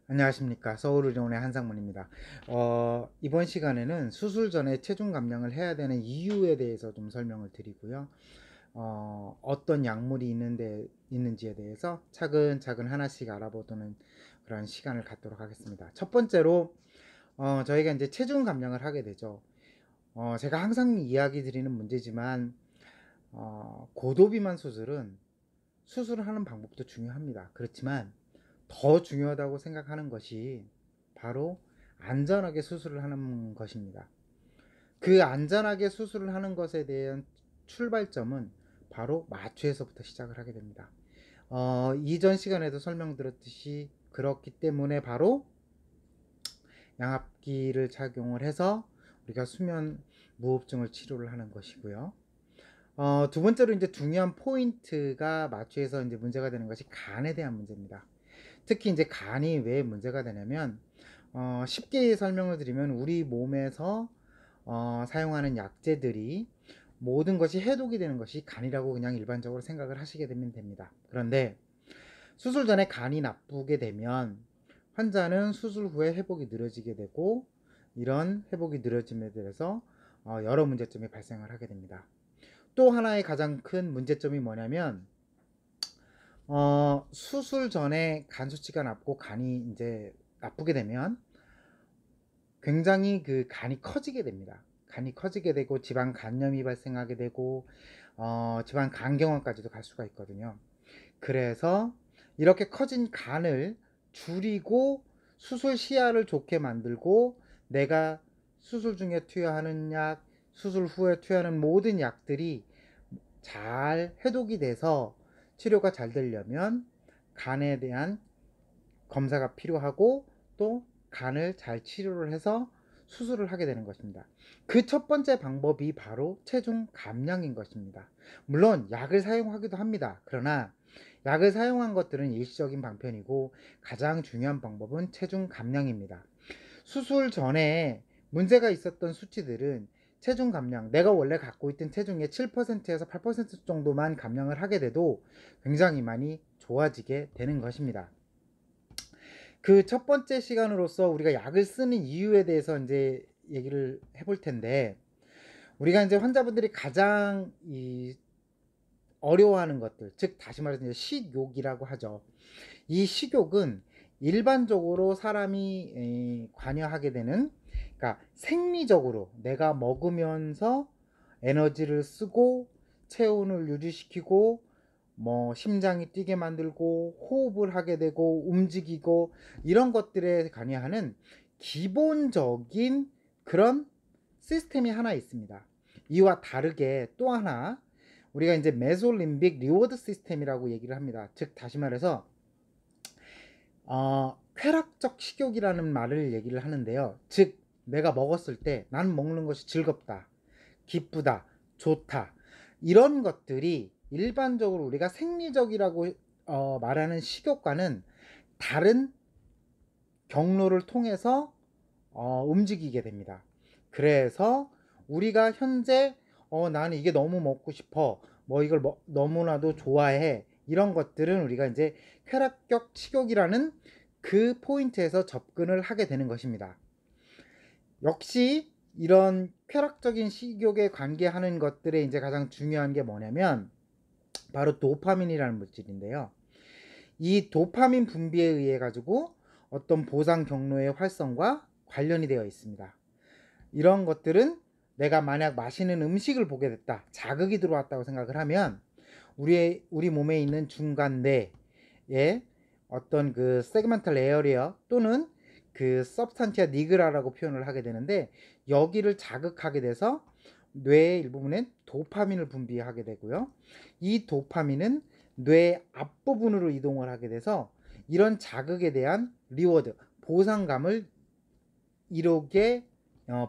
안녕하십니까. 서울의료원의 한상문입니다. 이번 시간에는 수술 전에 체중 감량을 해야 되는 이유에 대해서 좀 설명을 드리고요. 어떤 약물이 있는지에 대해서 차근차근 하나씩 알아보는 그런 시간을 갖도록 하겠습니다. 첫 번째로, 저희가 이제 체중 감량을 하게 되죠. 제가 항상 이야기 드리는 문제지만, 고도비만 수술은 수술을 하는 방법도 중요합니다. 그렇지만, 더 중요하다고 생각하는 것이 바로 안전하게 수술을 하는 것입니다. 그 안전하게 수술을 하는 것에 대한 출발점은 바로 마취에서부터 시작을 하게 됩니다. 이전 시간에도 설명드렸듯이 그렇기 때문에 바로 양압기를 착용을 해서 우리가 수면 무호흡증을 치료를 하는 것이고요. 두 번째로 이제 중요한 포인트가 마취에서 이제 문제가 되는 것이 간에 대한 문제입니다. 특히 이제 간이 왜 문제가 되냐면, 쉽게 설명을 드리면 우리 몸에서 사용하는 약재들이 모든 것이 해독이 되는 것이 간이라고 그냥 일반적으로 생각을 하시게 되면 됩니다. 그런데 수술 전에 간이 나쁘게 되면 환자는 수술 후에 회복이 느려지게 되고, 이런 회복이 느려짐에 대해서 여러 문제점이 발생을 하게 됩니다. 또 하나의 가장 큰 문제점이 뭐냐면, 수술 전에 간 수치가 낮고 간이 이제 나쁘게 되면 굉장히 그 간이 커지게 됩니다. 간이 커지게 되고 지방 간염이 발생하게 되고, 지방 간경화까지도 갈 수가 있거든요. 그래서 이렇게 커진 간을 줄이고 수술 시야를 좋게 만들고, 내가 수술 중에 투여하는 약, 수술 후에 투여하는 모든 약들이 잘 해독이 돼서 치료가 잘 되려면 간에 대한 검사가 필요하고, 또 간을 잘 치료를 해서 수술을 하게 되는 것입니다. 그 첫 번째 방법이 바로 체중 감량인 것입니다. 물론 약을 사용하기도 합니다. 그러나 약을 사용한 것들은 일시적인 방편이고, 가장 중요한 방법은 체중 감량입니다. 수술 전에 문제가 있었던 수치들은 체중 감량, 내가 원래 갖고 있던 체중의 7%에서 8% 정도만 감량을 하게 돼도 굉장히 많이 좋아지게 되는 것입니다. 그 첫 번째 시간으로서 우리가 약을 쓰는 이유에 대해서 이제 얘기를 해볼 텐데, 우리가 이제 환자분들이 가장 어려워하는 것들, 즉 다시 말해서 이제 식욕이라고 하죠. 이 식욕은 일반적으로 사람이 관여하게 되는, 그러니까 생리적으로 내가 먹으면서 에너지를 쓰고 체온을 유지시키고 뭐 심장이 뛰게 만들고 호흡을 하게 되고 움직이고, 이런 것들에 관여하는 기본적인 그런 시스템이 하나 있습니다. 이와 다르게 또 하나, 우리가 이제 메솔림빅 리워드 시스템이라고 얘기를 합니다. 즉 다시 말해서 쾌락적 식욕이라는 말을 얘기를 하는데요. 즉 내가 먹었을 때 난 먹는 것이 즐겁다, 기쁘다, 좋다, 이런 것들이 일반적으로 우리가 생리적이라고 말하는 식욕과는 다른 경로를 통해서 움직이게 됩니다. 그래서 우리가 현재 나는 이게 너무 먹고 싶어, 뭐 이걸 너무나도 좋아해, 이런 것들은 우리가 이제 쾌락적 식욕이라는 그 포인트에서 접근을 하게 되는 것입니다. 역시 이런 쾌락적인 식욕에 관계하는 것들의 이제 가장 중요한 게 뭐냐면 바로 도파민이라는 물질인데요. 이 도파민 분비에 의해 가지고 어떤 보상 경로의 활성과 관련이 되어 있습니다. 이런 것들은 내가 만약 맛있는 음식을 보게 됐다, 자극이 들어왔다고 생각을 하면 우리 몸에 있는 중간 뇌에 어떤 그 세그멘탈 에어리어 또는 그 서브스탄티아 니그라라고 표현을 하게 되는데, 여기를 자극하게 돼서 뇌의 일부분에 도파민을 분비하게 되고요. 이 도파민은 뇌 앞부분으로 이동을 하게 돼서 이런 자극에 대한 리워드, 보상감을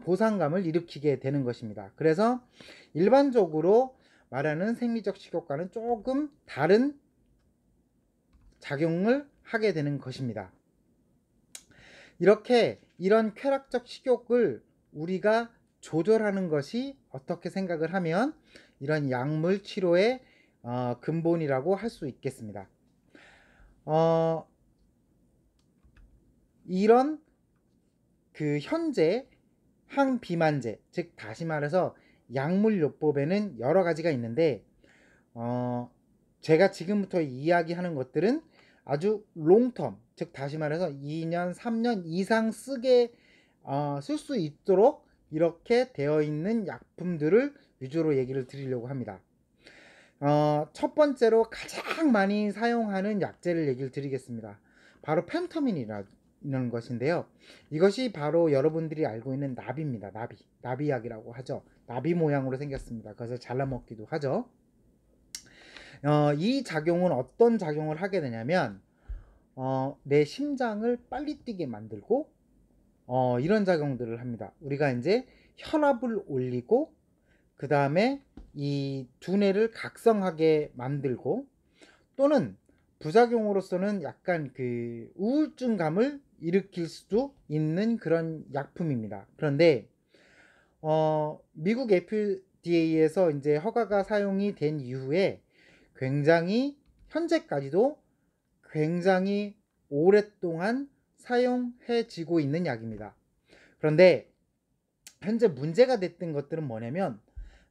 보상감을 일으키게 되는 것입니다. 그래서 일반적으로 말하는 생리적 식욕과는 조금 다른 작용을 하게 되는 것입니다. 이렇게 이런 쾌락적 식욕을 우리가 조절하는 것이 어떻게 생각을 하면 이런 약물 치료의 근본이라고 할 수 있겠습니다. 어, 이런 그 현재 항비만제, 즉 다시 말해서 약물요법에는 여러 가지가 있는데 제가 지금부터 이야기하는 것들은 아주 롱텀, 즉 다시 말해서 2년, 3년 이상 쓸 수 있도록 이렇게 되어 있는 약품들을 위주로 얘기를 드리려고 합니다. 첫 번째로 가장 많이 사용하는 약제를 얘기를 드리겠습니다. 바로 펜터민이라는 것인데요. 이것이 바로 여러분들이 알고 있는 나비입니다. 나비약이라고 하죠. 나비 모양으로 생겼습니다. 그래서 잘라 먹기도 하죠. 이 작용은 어떤 작용을 하게 되냐면 내 심장을 빨리 뛰게 만들고 이런 작용들을 합니다. 우리가 이제 혈압을 올리고 그 다음에 이 두뇌를 각성하게 만들고 또는 부작용으로서는 약간 그 우울증감을 일으킬 수도 있는 그런 약품입니다. 그런데 미국 FDA에서 이제 허가가 사용이 된 이후에 굉장히 현재까지도 굉장히 오랫동안 사용해지고 있는 약입니다. 그런데 현재 문제가 됐던 것들은 뭐냐면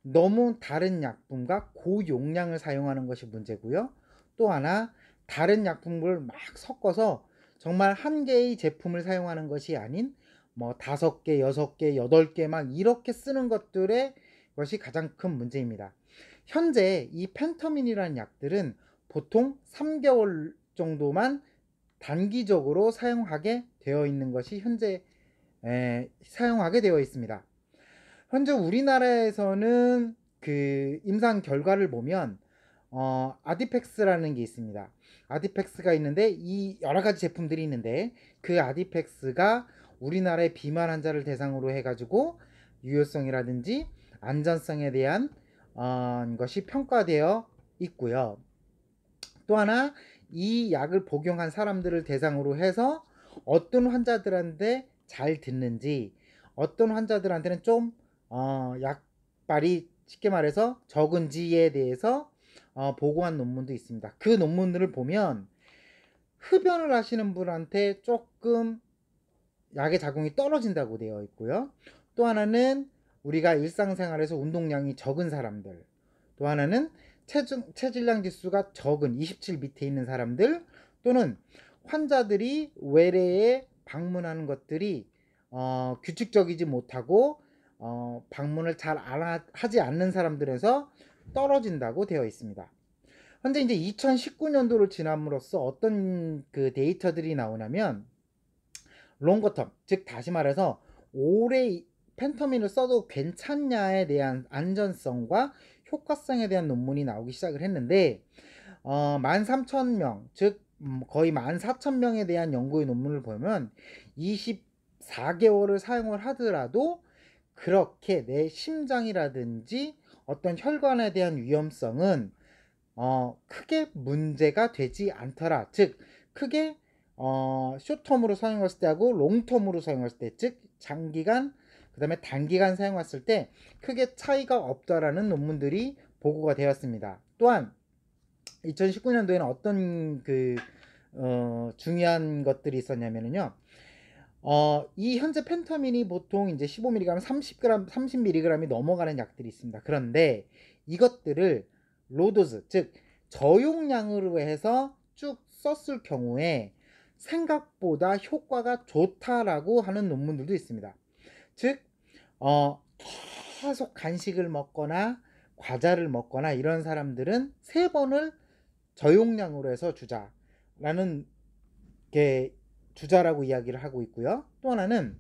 너무 다른 약품과 고용량을 사용하는 것이 문제고요. 또 하나 다른 약품을 막 섞어서 정말 한 개의 제품을 사용하는 것이 아닌 뭐 5개, 6개, 8개 막 이렇게 쓰는 것들의 것이 가장 큰 문제입니다. 현재 이 펜터민이라는 약들은 보통 3개월 정도만 단기적으로 사용하게 되어 있는 것이 현재 사용하게 되어 있습니다. 현재 우리나라에서는 그 임상 결과를 보면 아디펙스라는 게 있습니다. 아디펙스가 있는데 이 여러 가지 제품들이 있는데 그 아디펙스가 우리나라의 비만 환자를 대상으로 해가지고 유효성이라든지 안전성에 대한 것이 평가되어 있고요. 또 하나 이 약을 복용한 사람들을 대상으로 해서 어떤 환자들한테 잘 듣는지 어떤 환자들한테는 좀 약발이 쉽게 말해서 적은지에 대해서 보고한 논문도 있습니다. 그 논문들을 보면 흡연을 하시는 분한테 조금 약의 작용이 떨어진다고 되어 있고요. 또 하나는 우리가 일상생활에서 운동량이 적은 사람들, 또 하나는 체질량 지수가 적은 27 밑에 있는 사람들, 또는 환자들이 외래에 방문하는 것들이 규칙적이지 못하고 방문을 잘 하지 않는 사람들에서 떨어진다고 되어 있습니다. 현재 이제 2019년도를 지남으로써 어떤 그 데이터들이 나오냐면 롱거텀, 즉 다시 말해서 오래 펜터민을 써도 괜찮냐에 대한 안전성과 효과성에 대한 논문이 나오기 시작을 했는데 13,000명, 즉 거의 14,000명에 대한 연구의 논문을 보면 24개월을 사용을 하더라도 그렇게 내 심장이라든지 어떤 혈관에 대한 위험성은 크게 문제가 되지 않더라. 즉 크게 쇼텀으로 사용했을 때하고 롱텀으로 사용했을 때, 즉 장기간 그 다음에 단기간 사용했을 때 크게 차이가 없다라는 논문들이 보고가 되었습니다. 또한 2019년도에는 어떤 그 중요한 것들이 있었냐면요. 이 현재 펜타민이 보통 이제 15mg, 30g, 30mg이 넘어가는 약들이 있습니다. 그런데 이것들을 로도즈, 즉 저용량으로 해서 쭉 썼을 경우에 생각보다 효과가 좋다라고 하는 논문들도 있습니다. 즉 계속 간식을 먹거나 과자를 먹거나 이런 사람들은 3번을 저용량으로 해서 주자라는 게 주자라고 이야기를 하고 있고요. 또 하나는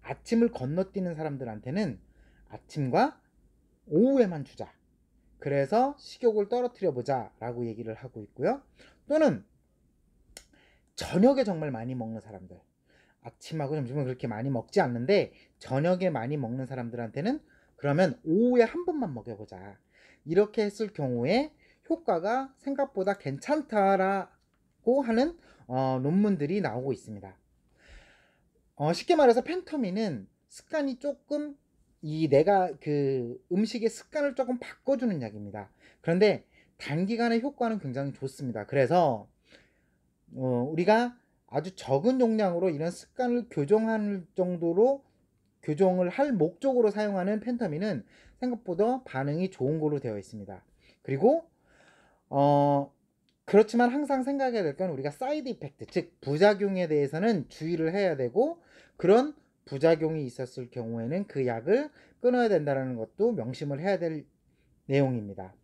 아침을 건너뛰는 사람들한테는 아침과 오후에만 주자. 그래서 식욕을 떨어뜨려 보자 라고 얘기를 하고 있고요. 또는 저녁에 정말 많이 먹는 사람들, 아침하고 점심은 그렇게 많이 먹지 않는데 저녁에 많이 먹는 사람들한테는 그러면 오후에 한 번만 먹여보자. 이렇게 했을 경우에 효과가 생각보다 괜찮다라고 하는 논문들이 나오고 있습니다. 쉽게 말해서 펜터민은 습관이 조금 내가 그 음식의 습관을 조금 바꿔주는 약입니다. 그런데 단기간의 효과는 굉장히 좋습니다. 그래서 우리가 아주 적은 용량으로 이런 습관을 교정할 정도로 교정을 할 목적으로 사용하는 펜타민은 생각보다 반응이 좋은 걸로 되어 있습니다. 그리고 그렇지만 항상 생각해야 될 건 우리가 사이드 이펙트, 즉 부작용에 대해서는 주의를 해야 되고, 그런 부작용이 있었을 경우에는 그 약을 끊어야 된다는 것도 명심을 해야 될 내용입니다.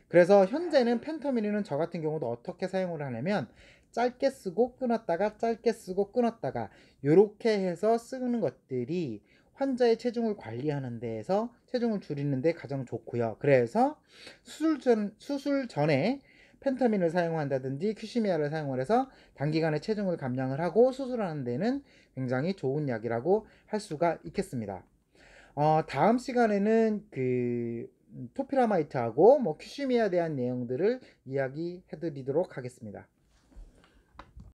그래서 현재는 펜터미린은 저 같은 경우도 어떻게 사용을 하냐면, 짧게 쓰고 끊었다가 짧게 쓰고 끊었다가 이렇게 해서 쓰는 것들이 환자의 체중을 관리하는 데에서 체중을 줄이는 데 가장 좋고요. 그래서 수술 전에 펜타민을 사용한다든지 큐시미아를 사용을 해서 단기간에 체중을 감량을 하고 수술하는 데는 굉장히 좋은 약이라고 할 수가 있겠습니다. 다음 시간에는 토피라마이트하고 큐시미아에 대한 내용들을 이야기해 드리도록 하겠습니다.